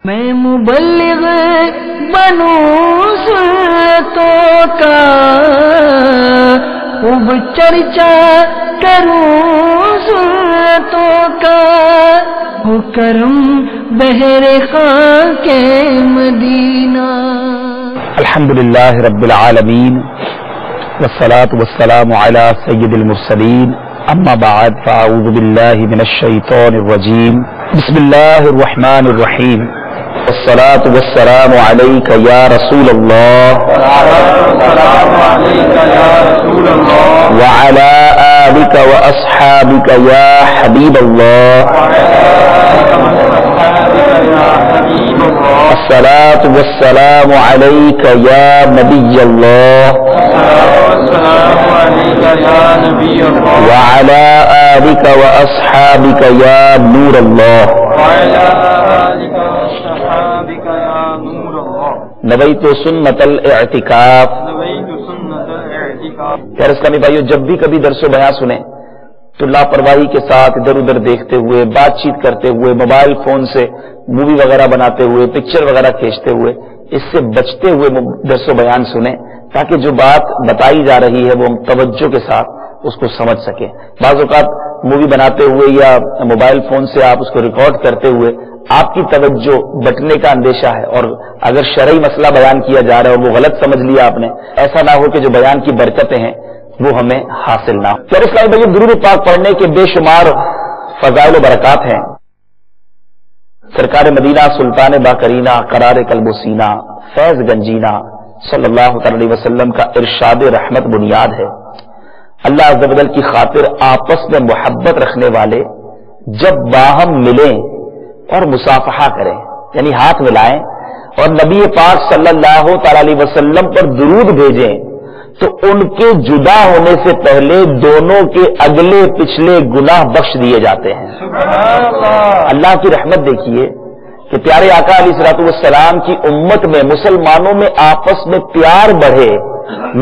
میں مبلغ بنوں سنتوں کا، خوب چرچا کروں سنتوں کا، ہو کرم بہر خاں کے مدینہ۔ الحمدللہ رب العالمین والصلاة والسلام علی سید المرسلین، اما بعد فاعوذ باللہ من الشیطان الرجیم، بسم اللہ الرحمن الرحیم، والصلاة والسلام علیک یا رسول اللہ وعلی آلک واصحابک یا حبیب اللہ، الصلاة والسلام علیک یا نبی اللہ وعلی آلک واصحابک یا نور اللہ۔ نویت سنت الاعتکاف۔ پیارے اسلامی بھائیو، جب بھی کبھی درس و بیان سنیں تو لاپرواہی کے ساتھ ادھر ادھر دیکھتے ہوئے، بات چیت کرتے ہوئے، موبائل فون سے مووی وغیرہ بناتے ہوئے، پکچر وغیرہ کھینچتے ہوئے، اس سے بچتے ہوئے درس و بیان سنیں، تاکہ جو بات بتائی جا رہی ہے وہ ہم توجہ کے ساتھ اس کو سمجھ سکیں۔ بعض اوقات مووی بناتے ہوئے یا موبائل فون سے آپ اس کو ریکارڈ کرتے ہوئے آپ کی توجہ بٹنے کا اندیشہ ہے، اور اگر شرعی مسئلہ بیان کیا جا رہا ہے اور وہ غلط سمجھ لیا آپ نے، ایسا نہ ہو کہ جو بیان کی برکتیں ہیں وہ ہمیں حاصل نہ ہو۔ پھر اسلامی بھائی، درود پاک پڑھنے کے بے شمار فضائل و برکات ہیں۔ سرکار مدینہ سلطان باقرینہ قرار قلب و سینہ فیض گنجینہ صلی اللہ علیہ وسلم کا ارشاد رحمت بنیاد ہے۔ اللہ عز و جل کی خاطر آپس میں محبت رکھنے والے جب باہم ملیں اور مصافحہ کریں، یعنی ہاتھ ملائیں اور نبی پاک صلی اللہ تعالی علیہ وسلم پر درود بھیجیں، تو ان کے جدا ہونے سے پہلے دونوں کے اگلے پچھلے گناہ بخش دیے جاتے ہیں۔ اللہ کی رحمت دیکھیے کہ پیارے آقا علیہ الصلوۃ والسلام کی امت میں، مسلمانوں میں آپس میں پیار بڑھے،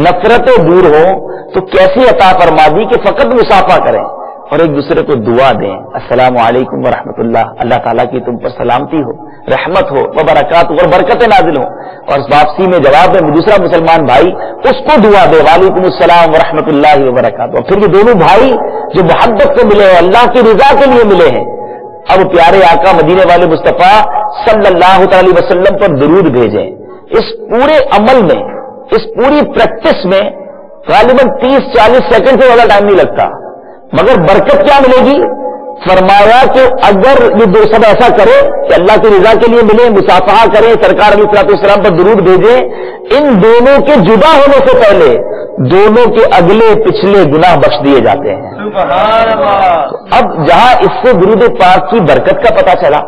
نفرتیں دور ہوں، تو کیسی عطا فرما دی کہ فقط مصافحہ کریں اور ایک دوسرے کو دعا دیں، السلام علیکم ورحمۃ اللہ، اللہ تعالیٰ کی تم پر سلامتی ہو، رحمت ہو، وبرکات اور برکتیں نازل ہوں، اور واپسی میں جواب میں دوسرا مسلمان بھائی اس کو دعا دے، وعلیکم السلام ورحمۃ اللہ وبرکاتہ۔ اور پھر یہ دونوں بھائی جو محبت سے ملے ہیں، اللہ کی رضا کے لیے ملے ہیں، اب پیارے آقا مدینے والے مصطفیٰ صلی اللہ تعالی وسلم پر درود بھیجیں۔ اس پورے عمل میں، اس پوری پریکٹس میں غالباً 30-40 سیکنڈ سے زیادہ ٹائم نہیں لگتا، مگر برکت کیا ملے گی؟ فرمایا کہ اگر یہ دو سب ایسا کرے کہ اللہ کی رضا کے لیے ملے، مصافحہ کریں، سرکار علیہ الصلوۃ والسلام پر درود بھیجیں، ان دونوں کے جدا ہونے سے پہلے دونوں کے اگلے پچھلے گناہ بخش دیے جاتے ہیں۔ سبحان اللہ۔ اب جہاں اس سے درود پاک کی برکت کا پتہ چلا،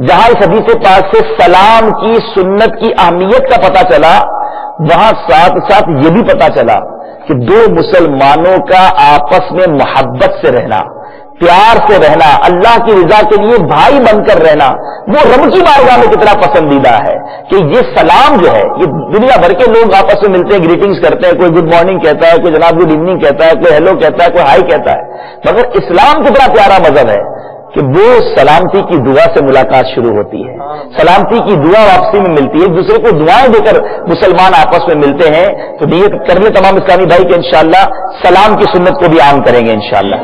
جہاں اس حدیث پاک سے سلام کی سنت کی اہمیت کا پتہ چلا، وہاں ساتھ ساتھ یہ بھی پتہ چلا کہ دو مسلمانوں کا آپس میں محبت سے رہنا، پیار سے رہنا، اللہ کی رضا کے لیے بھائی بن کر رہنا، وہ رب کی بارگاہ میں کتنا پسندیدہ ہے کہ یہ سلام جو ہے، یہ دنیا بھر کے لوگ آپس میں ملتے ہیں، گریٹنگز کرتے ہیں، کوئی گڈ مارننگ کہتا ہے، کوئی جناب گڈ ایوننگ کہتا ہے، کوئی ہیلو کہتا ہے، کوئی ہائی کہتا ہے، مگر اسلام کتنا پیارا مذہب ہے کہ وہ سلامتی کی دعا سے ملاقات شروع ہوتی ہے، سلامتی کی دعا واپسی میں ملتی ہے، ایک دوسرے کو دعائیں دے کر مسلمان آپس میں ملتے ہیں۔ تو نیت کر لیں تمام اسلامی بھائی کہ انشاءاللہ سلام کی سنت کو بھی عام کریں گے انشاءاللہ،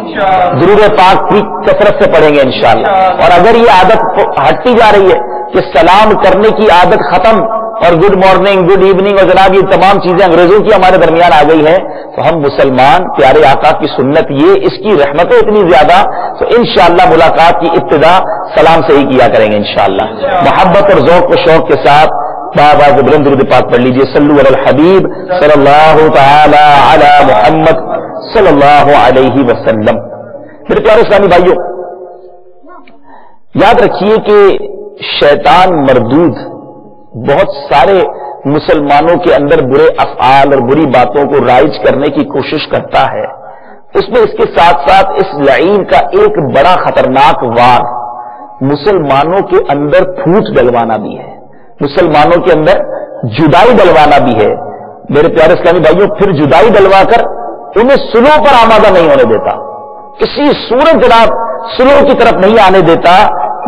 درود پاک کی کثرت سے پڑھیں گے انشاءاللہ۔ اور اگر یہ عادت ہٹتی جا رہی ہے کہ سلام کرنے کی عادت ختم، اور گڈ مارننگ، گڈ ایوننگ اور جناب یہ تمام چیزیں انگریزوں کی ہمارے درمیان آ گئی ہیں، تو ہم مسلمان پیارے آقا کی سنت یہ، اس کی رحمتیں اتنی زیادہ، تو انشاءاللہ ملاقات کی ابتدا سلام سے ہی کیا کریں گے انشاءاللہ۔ محبت اور ذوق و شوق کے ساتھ بابا بلند درود پاک پڑھ لیجئے، صلو علی الحبیب صلی اللہ تعالی علی محمد صلی اللہ علیہ وسلم۔ میرے پیارے اسلامی بھائیوں، یاد رکھیے کہ شیطان مردود بہت سارے مسلمانوں کے اندر برے افعال اور بری باتوں کو رائج کرنے کی کوشش کرتا ہے، اس میں اس کے ساتھ ساتھ اس لعین کا ایک بڑا خطرناک وار مسلمانوں کے اندر پھوٹ ڈلوانا بھی ہے، مسلمانوں کے اندر جدائی ڈلوانا بھی ہے۔ میرے پیارے اسلامی بھائیوں، پھر جدائی ڈلوا کر انہیں سلو پر آمادہ نہیں ہونے دیتا، کسی صورت جناب سلو کی طرف نہیں آنے دیتا،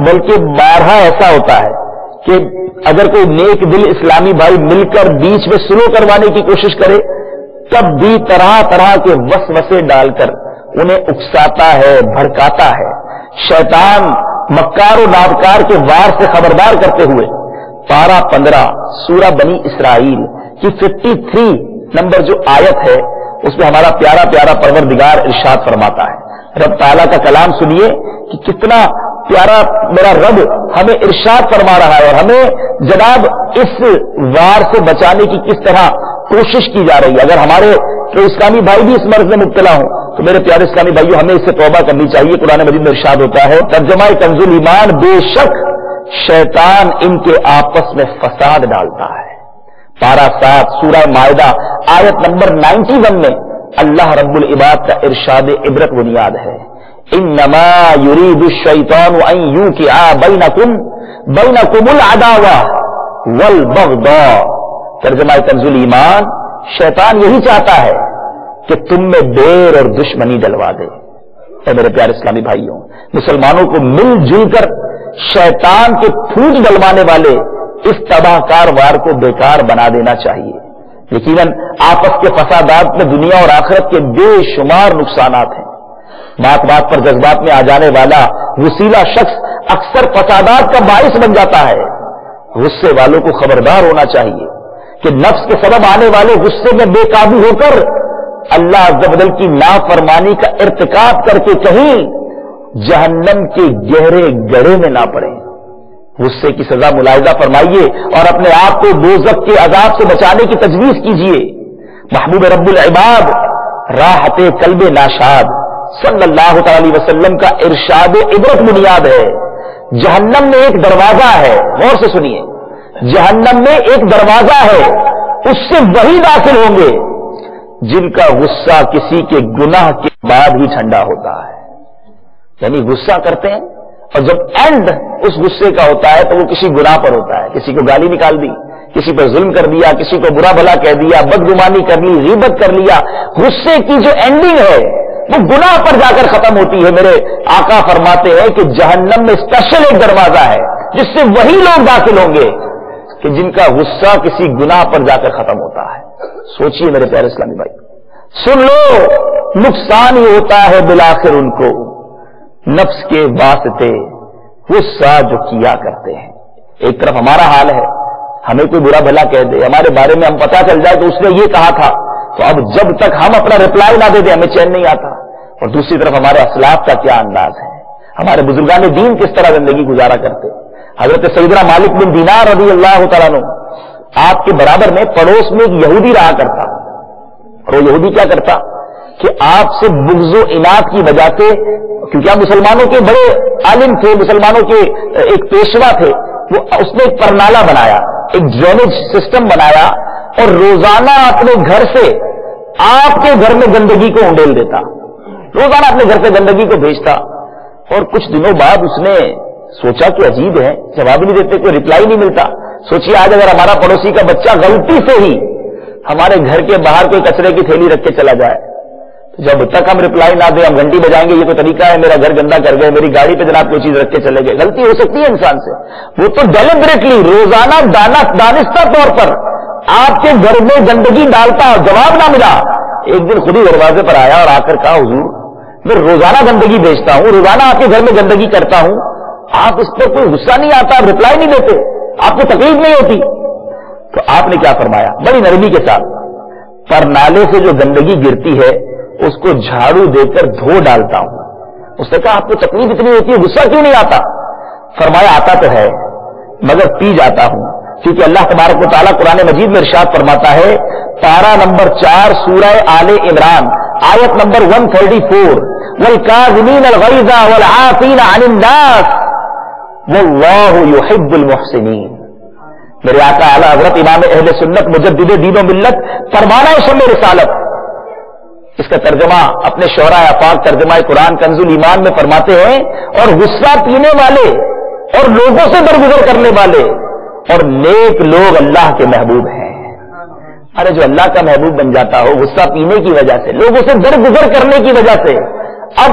بلکہ بارہا ایسا ہوتا ہے کہ اگر کوئی نیک دل اسلامی بھائی مل کر بیچ میں سلو کروانے کی کوشش کرے تب بھی طرح طرح کے وسوسے ڈال کر انہیں اکساتا ہے، بھڑکاتا ہے۔ شیطان مکار و نابکار کے وار سے خبردار کرتے ہوئے پارہ 15 سورہ بنی اسرائیل کی 53 نمبر جو آیت ہے اس میں ہمارا پیارا پیارا پروردگار ارشاد فرماتا ہے۔ رب تعالیٰ کا کلام سنیے کہ کتنا پیارا میرا رب ہمیں ارشاد فرما رہا ہے، اور ہمیں جناب اس وار سے بچانے کی کس طرح کوشش کی جا رہی ہے۔ اگر ہمارے اسلامی بھائی بھی اس مرض میں مبتلا ہوں تو میرے پیارے اسلامی بھائیوں ہمیں اس سے توبہ کرنی چاہیے۔ قرآن مجید میں ارشاد ہوتا ہے ترجمہ کنز الایمان، بے شک شیطان ان کے آپس میں فساد ڈالتا ہے۔ پارہ 7 سورہ مائدہ آیت نمبر 91 میں اللہ رب العباد کا ارشاد عبرت بنیاد ہے، انما یرید الشیطان ان یوقع بینکم العداوہ والبغضاء۔ ترجمہ کنز الایمان، شیطان یہی چاہتا ہے کہ تم میں دیر اور دشمنی ڈلوا دے۔ اے میرے پیارے اسلامی بھائیوں، مسلمانوں کو مل جل کر شیطان کے پھوٹ ڈلوانے والے اس تباہ کار وار کو بیکار بنا دینا چاہیے۔ یقیناً آپس کے فسادات میں دنیا اور آخرت کے بے شمار نقصانات ہیں۔ بات بات پر جذبات میں آ جانے والا وسیلہ شخص اکثر فسادات کا باعث بن جاتا ہے۔ غصے والوں کو خبردار ہونا چاہیے کہ نفس کے سبب آنے والے غصے میں بے قابو ہو کر اللہ عز و جل کی نافرمانی کا ارتکاب کر کے کہیں جہنم کے گہرے گڑھے میں نہ پڑیں۔ غصے کی سزا ملاحظہ فرمائیے اور اپنے آپ کو دوزخ کے عذاب سے بچانے کی تجویز کیجیے۔ محبوب رب العباد راحت قلب ناشاد صلی اللہ تعالی وسلم کا ارشاد عبرت بنیاد ہے۔ جہنم میں ایک دروازہ ہے، غور سے سنیے، جہنم میں ایک دروازہ ہے، اس سے وہی داخل ہوں گے جن کا غصہ کسی کے گناہ کے بعد ہی ٹھنڈا ہوتا ہے۔ یعنی غصہ کرتے ہیں اور جب اینڈ اس غصے کا ہوتا ہے تو وہ کسی گناہ پر ہوتا ہے، کسی کو گالی نکال دی، کسی پر ظلم کر دیا، کسی کو برا بھلا کہہ دیا، بدگمانی کر لی، غیبت کر لیا۔ غصے کی جو اینڈنگ ہے وہ گناہ پر جا کر ختم ہوتی ہے۔ میرے آقا فرماتے ہیں کہ جہنم میں اسپیشل ایک دروازہ ہے جس سے وہی لوگ داخل ہوں گے کہ جن کا غصہ کسی گناہ پر جا کر ختم ہوتا ہے۔ سوچئے میرے پیارے اسلامی بھائی، سن لو، نقصان ہی ہوتا ہے بالآخر ان کو نفس کے واسطے غصہ جو کیا کرتے ہیں۔ ایک طرف ہمارا حال ہے، ہمیں کوئی برا بھلا کہہ دے، ہمارے بارے میں ہم پتہ چل جائے تو اس نے یہ کہا تھا، تو اب جب تک ہم اپنا رپلائی نہ دے دیں ہمیں چین نہیں آتا۔ اور دوسری طرف ہمارے اسلاف کا کیا انداز ہے، ہمارے بزرگان دین کس طرح زندگی گزارا کرتے۔ حضرت سیدنا مالک بن دینار رضی اللہ تعالیٰ عنہ، آپ کے برابر میں پڑوس میں ایک یہودی رہا کرتا، اور وہ یہودی کیا کرتا کہ آپ سے بغض و عناد کی وجہ سے، کیونکہ آپ مسلمانوں کے بڑے عالم تھے، مسلمانوں کے ایک پیشوا تھے، وہ اس نے ایک پرنالہ بنایا، ایک ڈرینیج سسٹم بنایا، اور روزانہ اپنے گھر سے آپ کے گھر میں گندگی کو انڈیل دیتا، روزانہ اپنے گھر سے گندگی کو بھیجتا۔ اور کچھ دنوں بعد اس نے سوچا کہ عجیب ہے، جواب نہیں دیتے، کوئی رپلائی نہیں ملتا۔ سوچیے آج اگر ہمارا پڑوسی کا بچہ غلطی سے ہی ہمارے گھر کے باہر کوئی کچرے کی تھیلی رکھ کے چلا جائے، تو جب تک ہم رپلائی نہ دیں ہم گھنٹی بجائیں گے، یہ کوئی طریقہ ہے، میرا گھر گندا کر گئے، میری گاڑی پہ جناب کوئی چیز رکھ کے چلے گئے۔ غلطی ہو سکتی ہے انسان سے، وہ تو ڈیلیبریٹلی روزانہ دانستہ طور پر آپ کے گھر میں گندگی ڈالتا، جواب نہ ملا۔ ایک دن خود ہی دروازے پر آیا اور آ کر کہا، حضور میں روزانہ گندگی بھیجتا ہوں، روزانہ آپ کے گھر میں گندگی کرتا ہوں، آپ اس پر کوئی غصہ نہیں آتا، آپ رپلائی نہیں دیتے، آپ کو تکلیف نہیں ہوتی؟ تو آپ نے کیا فرمایا بڑی نرمی کے ساتھ، پر نالے سے جو گندگی گرتی ہے اس کو جھاڑو دے کر دھو ڈالتا ہوں۔ اس نے کہا آپ کو تکلیف اتنی ہوتی ہے، غصہ کیوں نہیں آتا؟ فرمایا آتا تو ہے مگر پی جاتا ہوں، کیونکہ اللہ تبارک و تعالیٰ قرآن مجید میں ارشاد فرماتا ہے، پارہ نمبر 4 سورہ آل عمران آیت نمبر 134، والکاظمین الغیظ والعافین عن الناس واللہ یحب المحسنین۔ میرے آقا اعلیٰ حضرت امام اہل سنت مجدد دین و ملت فرمانا شمع رسالت، اس کا ترجمہ اپنے شعراء آفاق ترجمہ قرآن کنز الایمان میں فرماتے ہیں، اور غصہ پینے والے اور لوگوں سے درگزر کرنے والے اور نیک لوگ اللہ کے محبوب ہیں۔ ارے جو اللہ کا محبوب بن جاتا ہو غصہ پینے کی وجہ سے، لوگوں سے درگزر کرنے کی وجہ سے، اب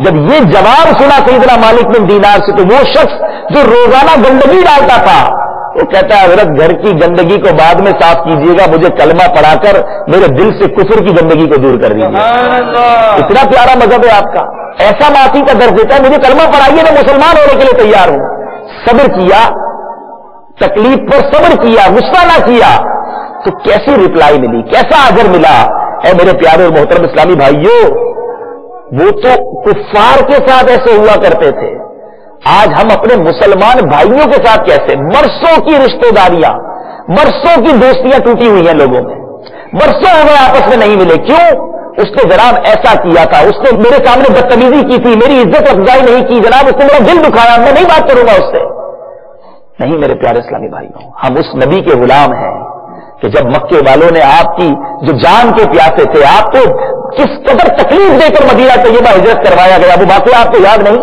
جب یہ جواب سنا سیدنا مالک بن دینار سے، تو وہ شخص جو روزانہ گندگی ڈالتا تھا وہ کہتا ہے حضرت گھر کی گندگی کو بعد میں صاف کیجیے گا، مجھے کلمہ پڑھا کر میرے دل سے کفر کی گندگی کو دور کر دیجیے۔ اتنا پیارا مذہب ہے آپ کا، ایسا معافی کا درد دیتا ہے، مجھے کلمہ پڑھائیے، میں مسلمان ہونے کے لیے تیار ہوں۔ صبر کیا، تکلیف پر صبر کیا، غصہ نہ کیا، تو کیسی ریپلائی ملی، کیسا اجر ملا۔ اے میرے پیارے اور محترم اسلامی بھائیوں، وہ تو کفار کے ساتھ ایسے ہوا کرتے تھے، آج ہم اپنے مسلمان بھائیوں کے ساتھ کیسے؟ برسوں کی رشتہ داریاں، برسوں کی دوستیاں ٹوٹی ہوئی ہیں لوگوں میں، برسوں ہو گئے آپس میں نہیں ملے۔ کیوں؟ اس نے جناب ایسا کیا تھا، اس نے میرے سامنے بدتمیزی کی تھی، میری عزت افزائی نہیں کی جناب، اس نے میرا دل دکھایا، میں نہیں بات کروں گا اس سے۔ نہیں میرے پیارے اسلامی بھائیوں، ہم اس نبی کے غلام ہیں کہ جب مکے والوں نے آپ کی جو جان کے پیاسے تھے، آپ کو کس قدر تکلیف دے کر مدینہ طیبہ ہجرت کروایا گیا، وہ واقعہ آپ کو یاد نہیں؟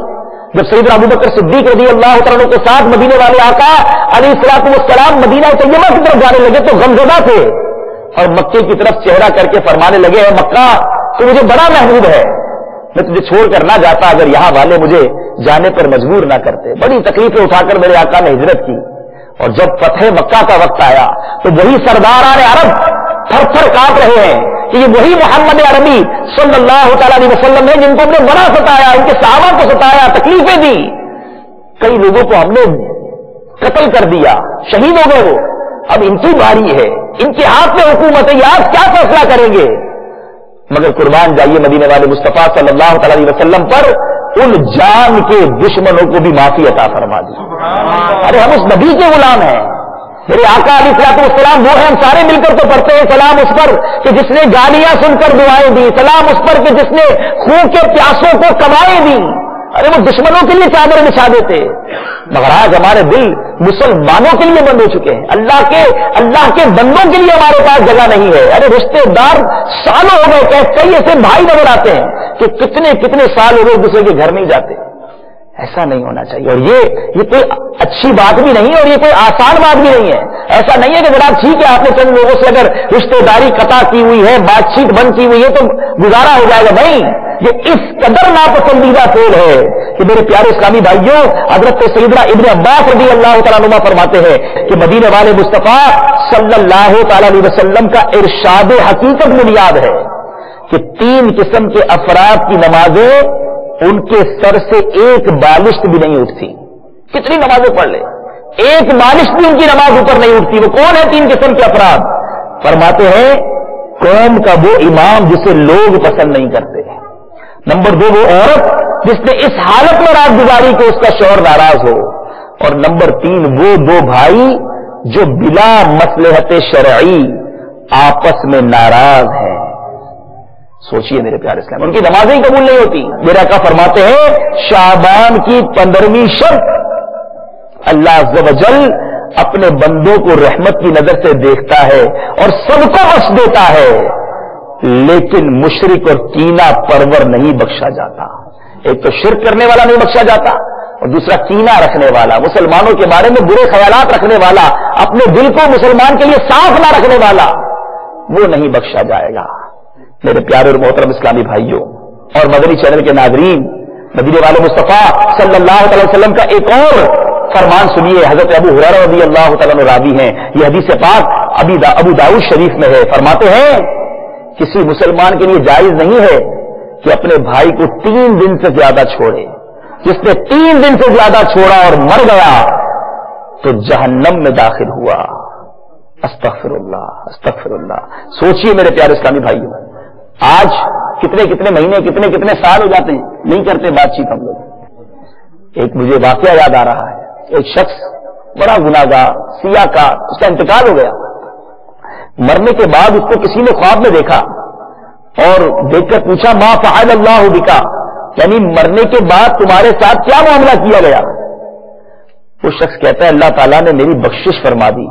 جب سیدنا ابوبکر صدیق رضی اللہ تعالیٰ کے ساتھ مدینے والے آقا علیہ الصلوۃ والسلام مدینہ طیبہ کی طرف جانے لگے تو غمزدہ تھے، اور مکے کی طرف چہرہ کر کے فرمانے لگے، اے مکہ تو مجھے بڑا محبوب ہے، میں تجھے چھوڑ کر نہ جاتا اگر یہاں والے مجھے جانے پر مجبور نہ کرتے۔ بڑی تکلیفیں اٹھا کر میرے آقا نے ہجرت کی، اور جب فتح مکہ کا وقت آیا تو وہی سرداران عرب تھر تھر کانپ رہے ہیں کہ یہ وہی محمد عربی صلی اللہ تعالی علیہ وسلم ہے جن کو ہم نے بڑا ستایا، ان کے صحابہ کو ستایا، تکلیفیں دی، کئی لوگوں کو ہم نے قتل کر دیا، شہید ہو گئے وہ، اب ان کی باری ہے، ان کے ہاتھ میں حکومت ہے، یہ آج کیا فیصلہ کریں گے؟ مگر قربان جائیے مدینے والے مصطفیٰ صلی اللہ تعالی علیہ وسلم پر ان جان کے دشمنوں کو بھی معافی عطا فرما دی۔ ارے ہم اس نبی کے غلام ہیں، میرے آقا علیہ الصلوۃ والسلام وہ ہیں، ہم سارے مل کر تو پڑھتے ہیں سلام اس پر کہ جس نے گالیاں سن کر دعائیں دی، سلام اس پر کہ جس نے خون کے پیاسوں کو کمائیں دی۔ ارے وہ دشمنوں کے لیے چادر بچھا دیتے، مگر آج ہمارے دل مسلمانوں کے لیے بند ہو چکے ہیں، اللہ کے بندوں کے لیے ہمارے پاس جگہ نہیں ہے۔ ارے رشتے دار سالوں ہو گئے، کئی ایسے بھائی نظر آتے ہیں کہ کتنے سال ہو گئے دوسرے کے گھر نہیں جاتے۔ ایسا نہیں ہونا چاہیے، اور یہ کوئی اچھی بات بھی نہیں اور یہ کوئی آسان بات بھی نہیں ہے۔ ایسا نہیں ہے کہ جناب ٹھیک ہے آپ نے چند لوگوں سے اگر رشتہ داری قطع کی ہوئی ہے، بات چیت بند کی ہوئی ہے تو گزارا ہو جائے گا، نہیں، یہ اس قدر ناپسندیدہ فعل ہے کہ میرے پیارے اسلامی بھائیوں، حضرت سیدنا ابن عباس رضی اللہ تعالیٰ عنہ فرماتے ہیں کہ مدینے والے مصطفیٰ صلی اللہ تعالی علیہ وسلم کا ارشاد حقیقت بنیاد ہے کہ 3 قسم کے افراد کی نمازیں ان کے سر سے ایک بالشت بھی نہیں اٹھتی، کتنی نمازیں پڑھ لے، ایک بالشت بھی ان کی نماز اوپر نہیں اٹھتی۔ وہ کون ہے 3 قسم کے افراد؟ فرماتے ہیں قوم کا وہ امام جسے لوگ پسند نہیں کرتے، نمبر 2 وہ عورت جس نے اس حالت میں رات گزاری کہ اس کا شوہر ناراض ہو، اور نمبر 3 وہ 2 بھائی جو بلا مصلحت شرعی آپس میں ناراض ہیں۔ سوچئے میرے پیارے اسلام، ان کی نمازیں ہی قبول نہیں ہوتی۔ میرا آقا فرماتے ہیں شعبان کی 15ویں شب اللہ عز و جل اپنے بندوں کو رحمت کی نظر سے دیکھتا ہے اور سب کو بخش دیتا ہے، لیکن مشرک اور کینہ پرور نہیں بخشا جاتا۔ ایک تو شرک کرنے والا نہیں بخشا جاتا، اور دوسرا کینہ رکھنے والا، مسلمانوں کے بارے میں برے خیالات رکھنے والا، اپنے دل کو مسلمان کے لیے صاف نہ رکھنے والا، وہ نہیں بخشا جائے گا۔ میرے پیارے اور محترم اسلامی بھائیوں اور مدنی چینل کے ناظرین، مدینے والے مصطفیٰ صلی اللہ علیہ وسلم کا ایک اور فرمان سنیے۔ حضرت ابو ہریرہ رضی اللہ تعالیٰ عنہ راوی ہیں، یہ حدیث پاک ابو داؤد شریف میں ہے۔ فرماتے ہیں کسی مسلمان کے لیے جائز نہیں ہے کہ اپنے بھائی کو 3 دن سے زیادہ چھوڑے، جس نے 3 دن سے زیادہ چھوڑا اور مر گیا تو جہنم میں داخل ہوا۔ استغفر اللہ استغفر اللہ۔ سوچئے میرے پیارے اسلامی بھائیوں، آج کتنے مہینے کتنے سال ہو جاتے ہیں نہیں کرتے بات چیت ہم لوگ۔ ایک مجھے واقعہ یاد آ رہا ہے، ایک شخص بڑا گناہگار سیاہ کا، اس کا انتقال ہو گیا، مرنے کے بعد اس کو کسی نے خواب میں دیکھا اور دیکھ کر پوچھا ما فعل اللہ بکا، یعنی مرنے کے بعد تمہارے ساتھ کیا معاملہ کیا گیا؟ وہ شخص کہتا ہے اللہ تعالیٰ نے میری بخشش فرما دی۔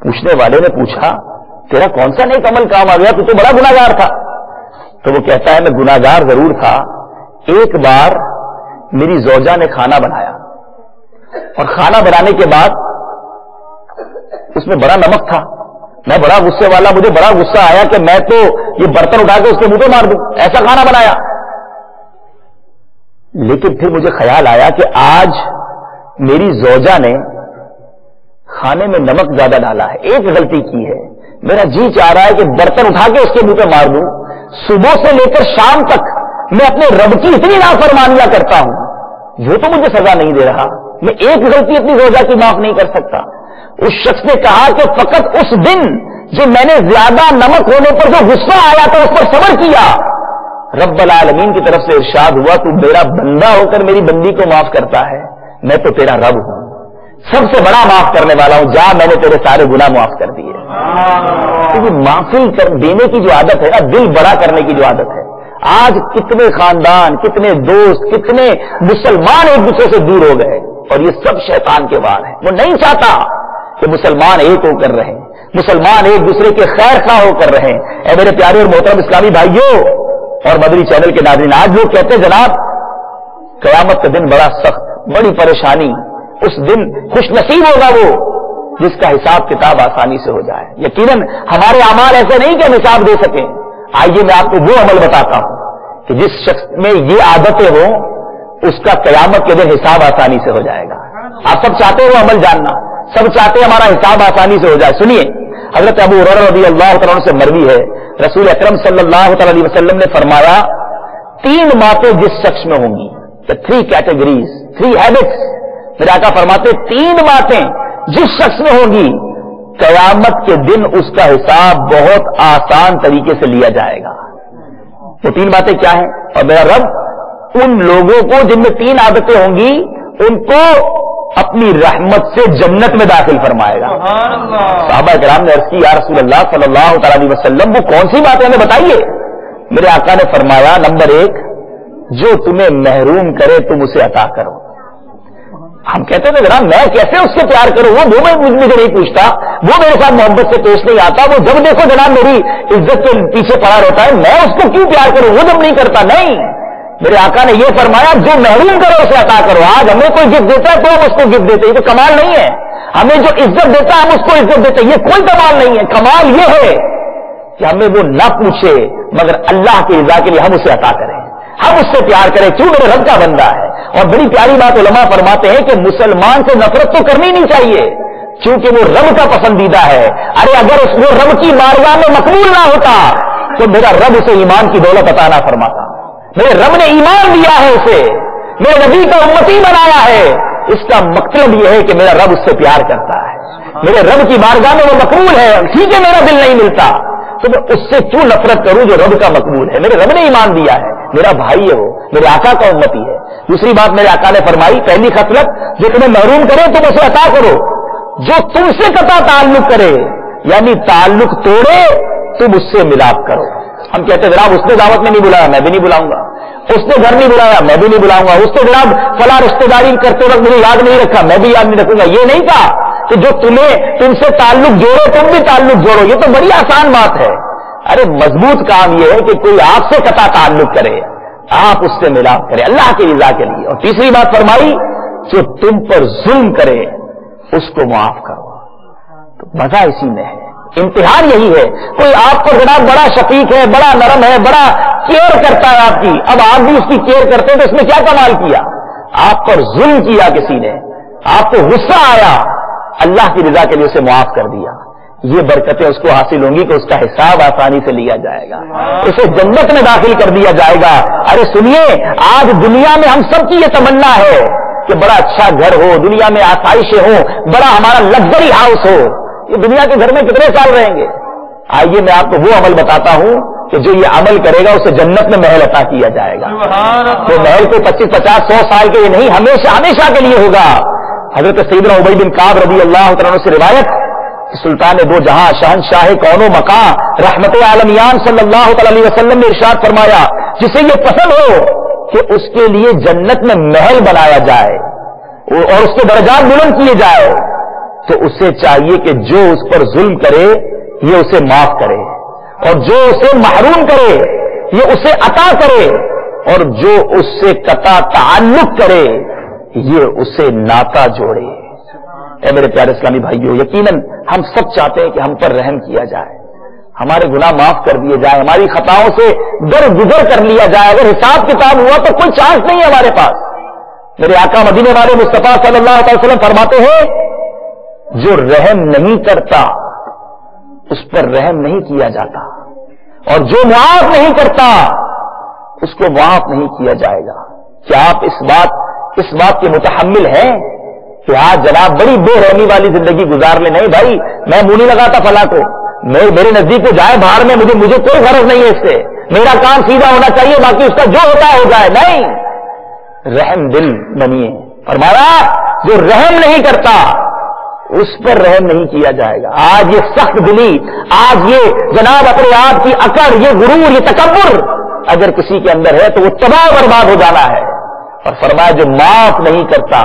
پوچھنے والے نے پوچھا تیرا کون سا نیک عمل کام آ گیا، تو بڑا گناہگار تھا؟ تو وہ کہتا ہے میں گناہگار ضرور تھا، ایک بار میری زوجہ نے کھانا بنایا اور کھانا بنانے کے بعد اس میں بڑا نمک تھا، میں بڑا غصے والا، مجھے بڑا غصہ آیا کہ میں تو یہ برتن اٹھا کے اس کے منہ پہ مار دوں، ایسا کھانا بنایا۔ لیکن پھر مجھے خیال آیا کہ آج میری زوجہ نے کھانے میں نمک زیادہ ڈالا ہے، ایک غلطی کی ہے، میرا جی چاہ رہا ہے کہ برتن اٹھا کے اس کے منہ پہ مار دوں، صبح سے لے کر شام تک میں اپنے رب کی اتنی نافرمانیاں کرتا ہوں، وہ تو مجھے سزا نہیں دے رہا، میں ایک غلطی اپنی روزہ کی معاف نہیں کر سکتا۔ اس شخص نے کہا کہ فقط اس دن جو میں نے زیادہ نمک ہونے پر جو غصہ آیا تھا اس پر صبر کیا، رب العالمین کی طرف سے ارشاد ہوا تو میرا بندہ ہو کر میری بندی کو معاف کرتا ہے، میں تو تیرا رب ہوں، سب سے بڑا معاف کرنے والا ہوں، جا میں نے تیرے سارے گناہ معاف کر دیے۔ کیونکہ معافی دینے کی جو عادت ہے نا، دل بڑا کرنے کی جو عادت ہے، آج کتنے خاندان، کتنے دوست، کتنے مسلمان ایک دوسرے سے دور ہو گئے، اور یہ سب شیطان کے وار ہیں۔ وہ نہیں چاہتا کہ مسلمان ایک ہو کر رہیں، مسلمان ایک دوسرے کے خیر خواہ ہو کر رہیں۔ اے میرے پیارے اور محترم اسلامی بھائیوں اور مدنی چینل کے ناظرین، آج لوگ کہتے ہیں جناب قیامت کا دن بڑا سخت، بڑی پریشانی، اس دن خوش نصیب ہوگا وہ جس کا حساب کتاب آسانی سے ہو جائے۔ یقیناً ہمارے اعمال ایسے نہیں کہ ہم حساب دے سکیں۔ آئیے میں آپ کو وہ عمل بتاتا ہوں کہ جس شخص میں یہ عادتیں ہوں اس کا قیامت کے دن حساب آسانی سے ہو جائے گا۔ آپ سب چاہتے ہیں وہ عمل جاننا، سب چاہتے ہیں ہمارا حساب آسانی سے ہو جائے۔ سنیے، حضرت ابو ہریرہ رضی اللہ تعالیٰ عنہ سے مروی ہے، رسول اکرم صلی اللہ تعالی علیہ وسلم نے فرمایا 3 باتیں جس شخص میں ہوں گی، 3 کیٹیگریز، 3 ہیبٹس، میرے آقا فرماتے 3 باتیں جس شخص میں ہوں گی قیامت کے دن اس کا حساب بہت آسان طریقے سے لیا جائے گا۔ وہ 3 باتیں کیا ہیں؟ اور میرا رب ان لوگوں کو جن میں 3 عادتیں ہوں گی ان کو اپنی رحمت سے جنت میں داخل فرمائے گا۔ صحابہ کرام نے عرض کی یا رسول اللہ صلی اللہ تعالی علیہ وسلم وہ کون سی باتیں ہمیں بتائیے؟ میرے آقا نے فرمایا نمبر 1، جو تمہیں محروم کرے تم اسے عطا کرو۔ ہم کہتے تھے جناب میں کیسے اس سے پیار کروں، وہ مجھے نہیں پوچھتا، وہ میرے ساتھ محبت سے پیش نہیں آتا، وہ جب دیکھو جناب میری عزت کے پیچھے پڑا رہتا ہے، میں اس کو کیوں پیار کروں، وہ جب نہیں کرتا۔ نہیں، میرے آقا نے یہ فرمایا جو محروم کرو اسے عطا کرو۔ آج ہمیں کوئی گفٹ دیتا ہے تو ہم اس کو گفٹ دیتے، یہ تو کمال نہیں ہے۔ ہمیں جو عزت دیتا ہے ہم اس کو عزت دیتے، یہ کوئی کمال نہیں ہے۔ کمال یہ ہے کہ ہمیں وہ نہ پوچھے مگر اللہ کی رضا کے لیے ہم اسے عطا کریں، ہم اس سے پیار کریں، کیوں میرے رب کا بندہ ہے۔ اور بڑی پیاری بات علماء فرماتے ہیں کہ مسلمان سے نفرت تو کرنی نہیں چاہیے کیونکہ وہ رب کا پسندیدہ ہے۔ ارے اگر وہ رب کی بارگاہ میں مقبول نہ ہوتا تو میرا رب اسے ایمان کی دولت عطا نہ فرماتا۔ میرے رب نے ایمان دیا ہے اسے، میرے نبی کا امتی بنایا ہے، اس کا مطلب یہ ہے کہ میرا رب اس سے پیار کرتا ہے، میرے رب کی بارگاہ میں وہ مقبول ہے۔ ٹھیک ہے میرا دل نہیں ملتا تو میں اس سے کیوں نفرت کروں جو رب کا مقبول ہے، میرے رب نے ایمان دیا ہے، میرا بھائی ہے، وہ میرے آقا کا امتی ہے۔ دوسری بات میرے آقا نے فرمائی، پہلی خصلت جو تمہیں محروم کرے تم اسے عطا کرو، جو تم سے قطع تعلق کرے یعنی تعلق توڑے تم اس سے ملاپ کرو۔ ہم کہتے ہیں جناب اس نے دعوت میں نہیں بلایا میں بھی نہیں بلاؤں گا، اس نے گھر نہیں بلایا میں بھی نہیں بلاؤں گا، اس نے جناب فلاں رشتے داری کرتے وقت مجھے یاد نہیں رکھا میں بھی یاد نہیں رکھوں گا۔ یہ نہیں کہا کہ جو تم سے تعلق جوڑو تم بھی تعلق جوڑو، یہ تو بڑی آسان بات ہے۔ ارے مضبوط کام یہ ہے کہ کوئی آپ سے قطع تعلق کرے، آپ اس سے ملاپ کرے اللہ کی رضا کے لیے۔ اور تیسری بات فرمائی جو تم پر ظلم کرے اس کو معاف کرو۔ تو مزہ اسی میں ہے، امتحان یہی ہے۔ کوئی آپ پر جناب بڑا شفیق ہے، بڑا نرم ہے، بڑا کیئر کرتا ہے آپ کی، اب آپ بھی اس کی کیئر کرتے ہیں تو اس میں کیا کمال کیا؟ آپ پر ظلم کیا کسی نے، آپ کو غصہ آیا، اللہ کی رضا کے لیے اسے معاف کر دیا، یہ برکتیں اس کو حاصل ہوں گی کہ اس کا حساب آسانی سے لیا جائے گا، اسے جنت میں داخل کر دیا جائے گا۔ ارے سنیے، آج دنیا میں ہم سب کی یہ تمنا ہے کہ بڑا اچھا گھر ہو، دنیا میں آسائشیں ہوں، بڑا ہمارا لگژری ہاؤس ہو۔ یہ دنیا کے گھر میں کتنے سال رہیں گے؟ آئیے میں آپ کو وہ عمل بتاتا ہوں کہ جو یہ عمل کرے گا اسے جنت میں محل عطا کیا جائے گا۔ وہ محل کو 25, 50, 100 سال کے لیے نہیں، ہمیشہ ہمیشہ کے لیے ہوگا۔ حضرت سیدنا ابی بن کعب رضی اللہ تعالیٰ عنہ سے روایت، سلطان دو جہاں شہنشاہ کون و مکان رحمت عالمیان صلی اللہ تعالی علیہ وسلم نے ارشاد فرمایا جسے یہ پسند ہو کہ اس کے لیے جنت میں محل بنایا جائے اور اس کے درجات بلند کیے جائے تو اسے چاہیے کہ جو اس پر ظلم کرے یہ اسے معاف کرے، اور جو اسے محروم کرے یہ اسے عطا کرے، اور جو اس سے قطع تعلق کرے یہ اسے ناتا جوڑے۔ اے میرے پیارے اسلامی بھائیوں، یقیناً ہم سب چاہتے ہیں کہ ہم پر رحم کیا جائے، ہمارے گناہ معاف کر دیے جائے، ہماری خطاؤں سے درگزر کر لیا جائے۔ اگر حساب کتاب ہوا تو کوئی چانس نہیں ہے ہمارے پاس۔ میرے آقا مدینے والے مصطفیٰ صلی اللہ علیہ وسلم فرماتے ہیں جو رحم نہیں کرتا اس پر رحم نہیں کیا جاتا، اور جو معاف نہیں کرتا اس کو معاف نہیں کیا جائے گا۔ کیا آپ اس بات کے متحمل ہیں کہ آج جناب بڑی بے رحمی والی زندگی گزار لیں؟ نہیں بھائی، میں منہ نہیں لگاتا فلاں کو، میرے نزدیک کو جائے باہر میں، مجھے کوئی غرض نہیں ہے اس سے، میرا کام سیدھا ہونا چاہیے، باقی اس کا جو ہوتا ہے ہو جائے۔ نہیں، رحم دل بنیے۔ فرمایا جو رحم نہیں کرتا اس پر رحم نہیں کیا جائے گا۔ آج یہ سخت دلی، آج یہ جناب اپنے آپ کی اکڑ، یہ غرور، یہ تکبر اگر کسی کے اندر ہے تو وہ تباہ برباد ہو جانا ہے۔ اور فرمایا جو معاف نہیں کرتا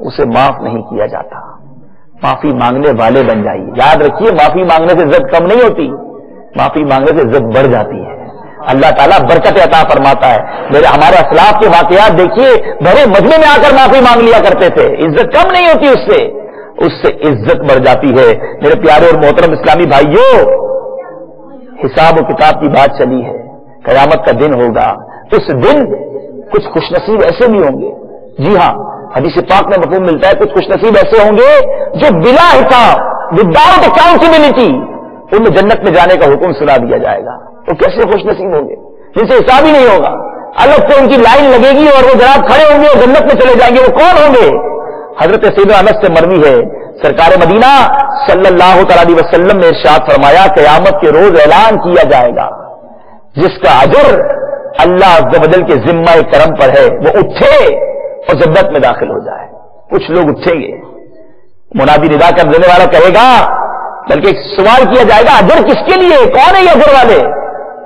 اسے معاف نہیں کیا جاتا۔ معافی مانگنے والے بن جائیے۔ یاد رکھیے، معافی مانگنے سے عزت کم نہیں ہوتی، معافی مانگنے سے عزت بڑھ جاتی ہے۔ اللہ تعالیٰ برکت عطا فرماتا ہے۔ ہمارے اسلاف کے واقعات دیکھیے، بڑے مجمع میں آ کر معافی مانگ لیا کرتے تھے، عزت کم نہیں ہوتی، اس سے عزت بڑھ جاتی ہے۔ میرے پیارے اور محترم اسلامی بھائیوں، حساب و کتاب کی بات چلی ہے، قیامت کا دن ہوگا، اس دن کچھ خوش نصیب ایسے بھی ہوں گے، جی ہاں، حدیث پاک میں مفہوم ملتا ہے، کچھ خوش نصیب ایسے ہوں گے جو بلا حساب، وداؤٹ اکاؤنٹیبلٹی انہیں جنت میں جانے کا حکم سنا دیا جائے گا۔ وہ کیسے خوش نصیب ہوں گے جن سے حساب ہی نہیں ہوگا، الگ سے ان کی لائن لگے گی اور وہ جناب کھڑے ہوں گے اور جنت میں چلے جائیں گے۔ وہ کون ہوں گے؟ حضرت سیدنا انس سے مروی ہے، سرکار مدینہ صلی اللہ تعالی وسلم نے ارشاد فرمایا قیامت کے روز اعلان کیا جائے گا جس کا اجر اللہ عز و جل کے ذمہ کرم پر ہے وہ اٹھے اور جنت میں داخل ہو جائے۔ کچھ لوگ اٹھیں گے، منادی ندا کر دینے والا کہے گا، بلکہ ایک سوال کیا جائے گا اجر کس کے لیے، کون ہے یہ اجر والے؟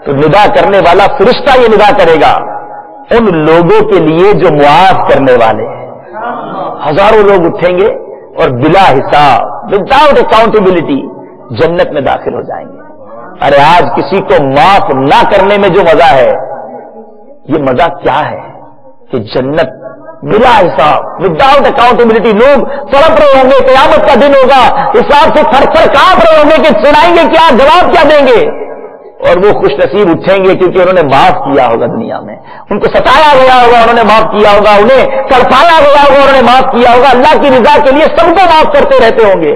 تو ندا کرنے والا فرشتہ یہ ندا کرے گا ان لوگوں کے لیے جو معاف کرنے والے ہیں۔ ہزاروں لوگ اٹھیں گے اور بلا حساب، وداؤٹ اکاؤنٹیبلٹی جنت میں داخل ہو جائیں گے۔ ارے آج کسی کو معاف نہ کرنے میں جو مزہ ہے، یہ مزہ کیا ہے کہ جنت بلا حساب، وداؤٹ اکاؤنٹیبلٹی، لوگ تڑپ رہے ہوں گے، قیامت کا دن ہوگا، حساب سے تھر تھر کانپ رہے ہوں گے کہ سنائیں گے کیا، جواب کیا دیں گے، اور وہ خوش نصیب اٹھیں گے کیونکہ انہوں نے معاف کیا ہوگا، دنیا میں ان کو ستایا گیا ہوگا، انہوں نے معاف کیا ہوگا، انہیں تڑپایا گیا ہوگا، انہوں نے معاف کیا ہوگا، اللہ کی رضا کے لیے سب کو معاف کرتے رہتے ہوں گے۔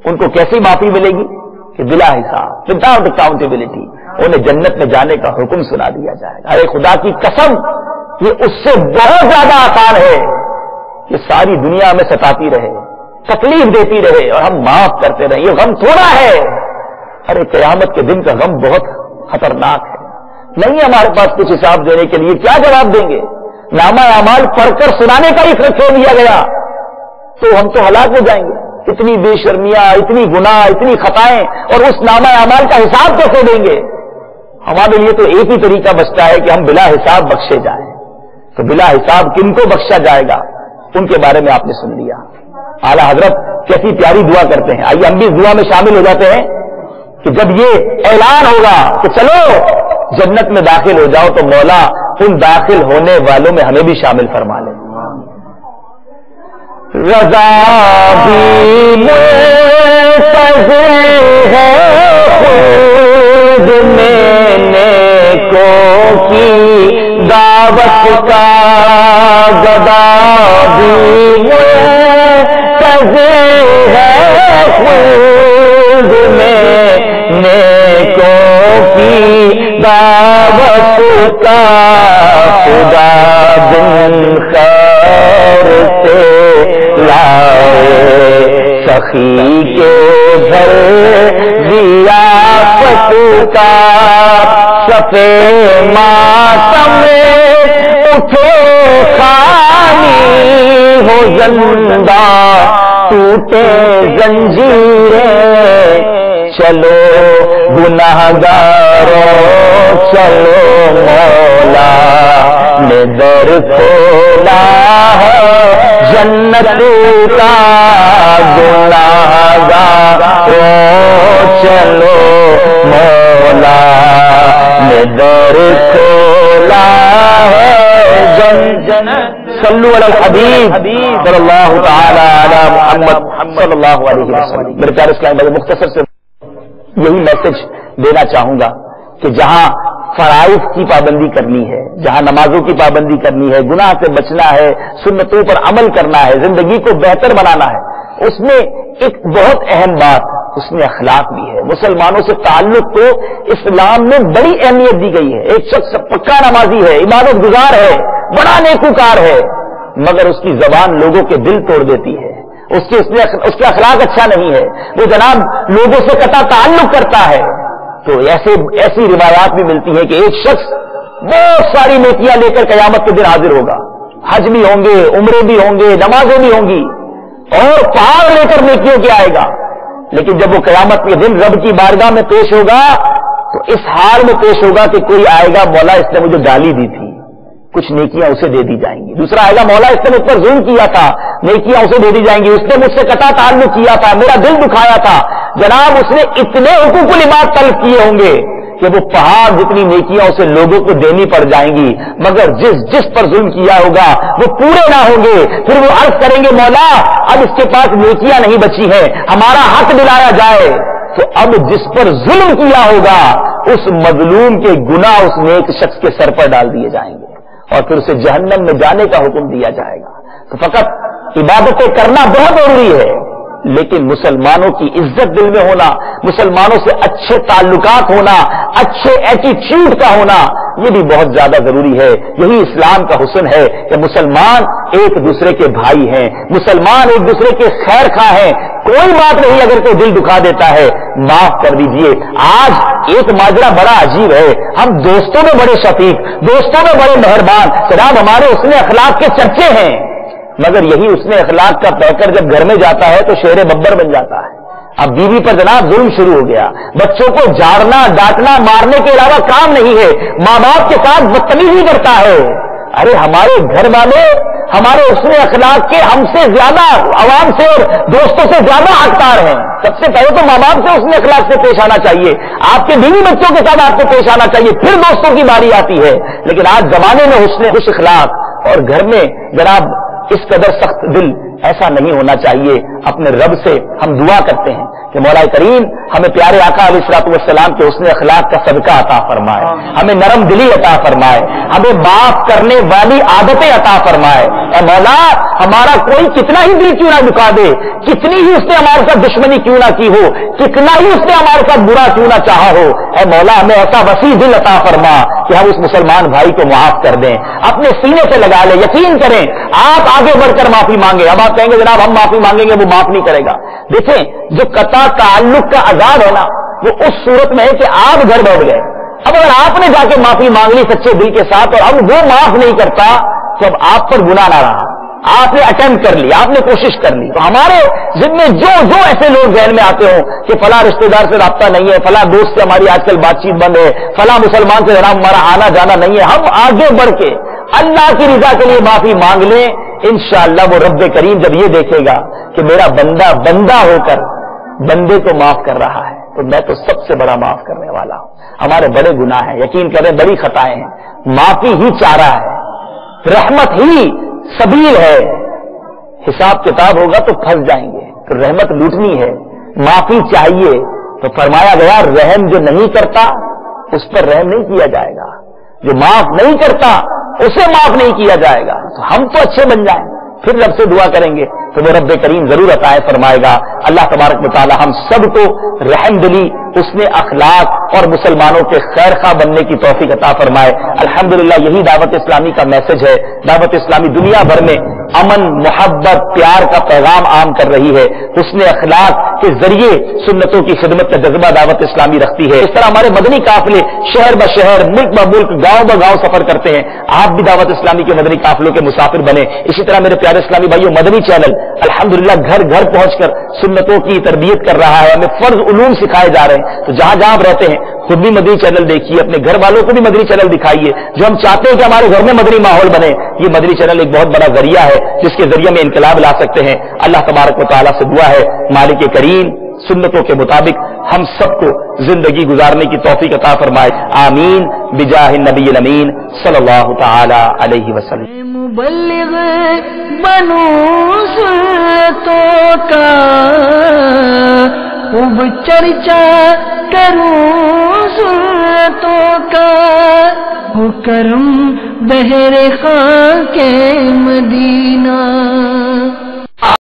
ان کو کیسی معافی ملے گی کہ بلا حساب، وداؤٹ اکاؤنٹیبلٹی انہیں جنت میں جانے کا حکم سنا دیا جائے گا۔ ارے خدا کی قسم، یہ اس سے بہت زیادہ آسان ہے کہ ساری دنیا میں ستاتی رہے، تکلیف دیتی رہے اور ہم معاف کرتے رہے، یہ غم تھوڑا ہے۔ ارے قیامت کے دن کا غم بہت خطرناک ہے، نہیں ہمارے پاس کچھ حساب دینے کے لیے، کیا جواب دیں گے؟ نامہ اعمال پڑھ کر سنانے کا ہی چھوڑ دیا گیا تو ہم تو ہلاک ہو جائیں گے۔ اتنی بے شرمیاں، اتنی گناہ، اتنی خطائیں، اور اس نامہ اعمال کا حساب کیسے دیں گے؟ ہمارے لیے تو ایک ہی طریقہ بچتا ہے کہ ہم بلا حساب بخشے جائیں۔ تو بلا حساب کن کو بخشا جائے گا، ان کے بارے میں آپ نے سن لیا۔ اعلیٰ حضرت کیسی پیاری دعا کرتے ہیں، آئیے ہم بھی اس دعا میں شامل ہو جاتے ہیں کہ جب یہ اعلان ہوگا کہ چلو جنت میں داخل ہو جاؤ تو مولا ان داخل ہونے والوں میں ہمیں بھی شامل فرما لیں۔ رضا بھی منتظر ہے خود میں نیکوں کی دعوت کا، گدا بھی منتظر ہے خود میں نیکوں کی دعوت کا، خدا دن خیر سے لائے سخی کے گھر ضیافت کا، صفے ماتم اٹھے خالی ہو زندہ ٹوٹے زنجیریں، چلو گناہگاروں چلو مولا نے در کھولا ہے جنت کا، گناہگاروں چلو مولا نے در کھولا ہے جنت۔ صلو علی الحبیب صلی اللہ تعالی علی محمد صلی اللہ علیہ وسلم۔ میرے پیارے اسلام بھائی، مختصر سے یہی میسج دینا چاہوں گا کہ جہاں فرائض کی پابندی کرنی ہے، جہاں نمازوں کی پابندی کرنی ہے، گناہ سے بچنا ہے، سنتوں پر عمل کرنا ہے، زندگی کو بہتر بنانا ہے، اس میں ایک بہت اہم بات اس میں اخلاق بھی ہے. مسلمانوں سے تعلق کو اسلام میں بڑی اہمیت دی گئی ہے. ایک شخص پکا نمازی ہے, عبادت گزار ہے, بڑا نیکوکار ہے, مگر اس کی زبان لوگوں کے دل توڑ دیتی ہے, اس کا اخلاق اچھا نہیں ہے, وہ جناب لوگوں سے قطع تعلق کرتا ہے. تو ایسی روایات بھی ملتی ہیں کہ ایک شخص بہت ساری نیکیاں لے کر قیامت کے دن حاضر ہوگا, حج بھی ہوں گے, عمرے بھی ہوں گے, نمازیں بھی ہوں گی, اور پہاڑ لے کر نیکیوں کے آئے گا, لیکن جب وہ قیامت کے دن رب کی بارگاہ میں پیش ہوگا تو اس حال میں پیش ہوگا کہ کوئی آئے گا, مولا اس نے مجھے گالی دی تھی, کچھ نیکیاں اسے دے دی جائیں گی. دوسرا آئے گا, مولا اس نے مجھ پر ظلم کیا تھا, نیکیاں اسے دے دی جائیں گی, اس نے مجھ سے قطع تعلق کیا تھا, میرا دل دکھایا تھا. جناب اس نے اتنے حقوق العباد طلب کیے ہوں گے کہ وہ پہاڑ جتنی نیکیاں اسے لوگوں کو دینی پڑ جائیں گی, مگر جس پر ظلم کیا ہوگا وہ پورے نہ ہوں گے. پھر وہ عرض کریں گے, مولا اب اس کے پاس نیکیاں نہیں بچی ہیں, ہمارا حق دلایا جائے. تو اب جس پر ظلم کیا ہوگا اس مظلوم کے گناہ اس نیک شخص کے سر پر ڈال دیے جائیں گے, اور پھر اسے جہنم میں جانے کا حکم دیا جائے گا. تو فقط عبادتیں کرنا بہت ضروری ہے, لیکن مسلمانوں کی عزت دل میں ہونا, مسلمانوں سے اچھے تعلقات ہونا, اچھے ایٹیٹیوڈ کا ہونا, یہ بھی بہت زیادہ ضروری ہے. یہی اسلام کا حسن ہے کہ مسلمان ایک دوسرے کے بھائی ہیں, مسلمان ایک دوسرے کے خیر خواہ ہیں. کوئی بات نہیں, اگر کوئی دل دکھا دیتا ہے معاف کر دیجئے. آج ایک ماجرا بڑا عجیب ہے, ہم دوستوں میں بڑے شفیق, دوستوں میں بڑے مہربان, جناب ہمارے حسن اخلاق کے چرچے ہیں, مگر یہی اس نے اخلاق کا پیکر جب گھر میں جاتا ہے تو شیر ببر بن جاتا ہے. اب بیوی پر جناب ظلم شروع ہو گیا, بچوں کو جھاڑنا ڈانٹنا مارنے کے علاوہ کام نہیں ہے, ماں باپ کے ساتھ بدتمیزی کرتا ہے. ارے ہمارے گھر والے ہمارے حسن اخلاق کے ہم سے زیادہ, عوام سے اور دوستوں سے زیادہ حقدار ہیں. سب سے پہلے تو ماں باپ سے حسن اخلاق سے پیش آنا چاہیے, آپ کے بیوی بچوں کے ساتھ آپ کو پیش آنا چاہیے, پھر دوستوں کی باری آتی ہے. لیکن آج زمانے میں حسن خوش اخلاق, اور گھر میں جناب اس قدر سخت دل, ایسا نہیں ہونا چاہیے. اپنے رب سے ہم دعا کرتے ہیں کہ مولا کریم ہمیں پیارے آقا علیہ الصلوۃ والسلام کے حسن اخلاق کا صدقہ عطا فرمائے, ہمیں نرم دلی عطا فرمائے, ہمیں معاف کرنے والی عادتیں عطا فرمائے. اے مولا ہمارا کوئی کتنا ہی دل کیوں نہ دکھا دے, کتنی ہی اس نے ہمارے ساتھ دشمنی کیوں نہ کی ہو, کتنا ہی اس نے ہمارے ساتھ برا کیوں نہ چاہا ہو, اے مولا ہمیں ایسا وسیع دل عطا فرما کہ ہم اس مسلمان بھائی کو معاف کر دیں, اپنے سینے سے لگا لیں. یقین کریں آپ آگے بڑھ کر معافی مانگے. اب آپ کہیں گے جناب ہم معافی مانگیں گے, وہ معاف نہیں کرے گا. دیکھیں جو قطع تعلق کا عذاب ہے نا, وہ اس صورت میں ہے کہ آپ گھر بیٹھ گئے. اب اگر آپ نے جا کے معافی مانگ لی سچے دل کے ساتھ, اور اب وہ معاف نہیں کرتا, تو اب آپ پر گناہ نہ رہا, آپ نے اٹیمپٹ کر لی, آپ نے کوشش کر لی. تو ہمارے ذمے جو ایسے لوگ ذہن میں آتے ہوں کہ فلاں رشتہ دار سے رابطہ نہیں ہے, فلاں دوست سے ہماری آج کل بات چیت بند ہے, فلاں مسلمان سے جناب ہمارا آنا جانا نہیں ہے, ہم آگے بڑھ کے اللہ کی رضا کے لیے معافی مانگ لیں. انشاءاللہ وہ رب کریم جب یہ دیکھے گا کہ میرا بندہ بندہ ہو کر بندے کو معاف کر رہا ہے, تو میں تو سب سے بڑا معاف کرنے والا ہوں. ہمارے بڑے گناہ ہیں, یقین کریں بڑی خطائیں ہیں, معافی ہی چارہ ہے, رحمت ہی سبیل ہے. حساب کتاب ہوگا تو پھنس جائیں گے, تو رحمت لوٹنی ہے, معافی چاہیے. تو فرمایا گیا رحم جو نہیں کرتا اس پر رحم نہیں کیا جائے گا, جو معاف نہیں کرتا اسے معاف نہیں کیا جائے گا. تو ہم تو اچھے بن جائیں, پھر رب سے دعا کریں گے تو وہ رب کریم ضرور عطا فرمائے گا. اللہ تبارک و تعالی ہم سب کو رحم دلی, حسن اخلاق اور مسلمانوں کے خیر خواہ بننے کی توفیق عطا فرمائے. الحمدللہ یہی دعوت اسلامی کا میسج ہے. دعوت اسلامی دنیا بھر میں امن, محبت, پیار کا پیغام عام کر رہی ہے. حسن اخلاق کے ذریعے سنتوں کی خدمت کا جذبہ دعوت اسلامی رکھتی ہے. اس طرح ہمارے مدنی قافلے شہر بہ شہر, ملک بہ ملک, گاؤں بہ گاؤں سفر کرتے ہیں. آپ بھی دعوت اسلامی کے مدنی قافلوں کے مسافر بنے. اسی طرح میرے پیارے اسلامی بھائیوں, مدنی چینل الحمدللہ گھر گھر پہنچ کر سنتوں کی تربیت کر رہا ہے, ہمیں فرض علوم سکھائے جا رہے ہیں. تو جہاں جہاں آپ رہتے ہیں خود بھی مدنی چینل دیکھیے, اپنے گھر والوں کو بھی مدنی چینل دکھائیے. جو ہم چاہتے ہیں کہ ہمارے گھر میں مدنی ماحول بنے, یہ مدنی چینل ایک بہت بڑا ذریعہ ہے جس کے ذریعے میں انقلاب لا سکتے ہیں. اللہ تبارک و تعالیٰ سے دعا ہے مالک کریم سنتوں کے مطابق ہم سب کو زندگی گزارنے کی توفیق عطا فرمائے. آمین بجاہ النبی الامین صلی اللہ تعالی علیہ وسلم. مبلغ بنو سنتوں کا خوب چرچا کروں سنتوں کا, ہو کرم بہر خاک مدینہ.